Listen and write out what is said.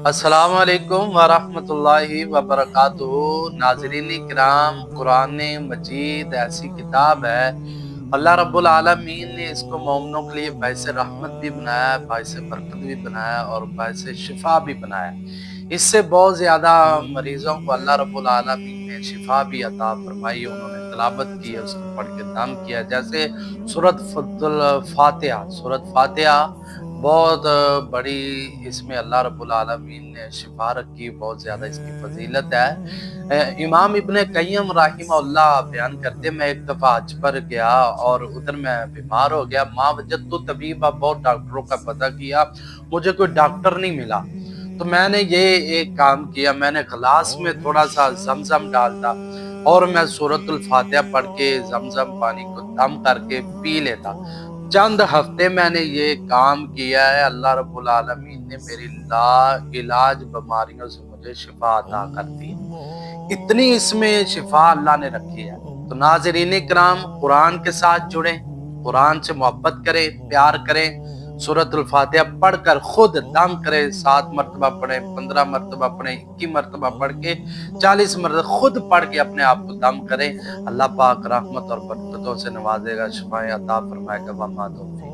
السلام علیکم ورحمۃ اللہ وبرکاتہ۔ ناظرین کرام، قرآن مجید ایسی کتاب ہے، اللہ رب العالمین نے اس کو مومنوں کے لیے باعث رحمت بھی بنایا، باعث برکت بھی بنایا اور باعث شفا بھی بنایا۔ اس سے بہت زیادہ مریضوں کو اللہ رب العالمین نے شفا بھی عطا فرمائی، انہوں نے تلاوت کی، اس کو پڑھ کے دم کیا، جیسے سورۃ الفاتحہ۔ سورۃ فاتحہ بہت بڑی، اس میں اللہ رب العالمین نے شفا رکھی، بہت زیادہ اس کی فضیلت ہے۔ امام ابن قیم رحمہ اللہ بیان کرتے، میں ایک دفعہ حج پر گیا اور ادھر میں بیمار ہو گیا، ماں وجدت طبیبہ، بہت ڈاکٹروں کا پتہ کیا، مجھے کوئی ڈاکٹر نہیں ملا۔ تو میں نے یہ ایک کام کیا، میں نے گلاس میں تھوڑا سا زمزم ڈالتا اور میں سورۃ الفاتحہ پڑھ کے زمزم پانی کو دم کر کے پی لیتا۔ چند ہفتے میں نے یہ کام کیا ہے، اللہ رب العالمین نے میری لا علاج بیماریوں سے مجھے شفا عطا کر دی۔ اتنی اس میں شفا اللہ نے رکھی ہے۔ تو ناظرین کرام، قرآن کے ساتھ جڑیں، قرآن سے محبت کریں، پیار کریں، سورۃ الفاتحہ پڑھ کر خود دم کریں، 7 مرتبہ پڑھیں، 15 مرتبہ پڑھیں، 21 مرتبہ پڑھ کے 40 مرتبہ خود پڑھ کے اپنے آپ کو دم کریں۔ اللہ پاک رحمت اور برکتوں سے نوازے گا، شفائیں عطا فرمائے گا۔ وما توفیق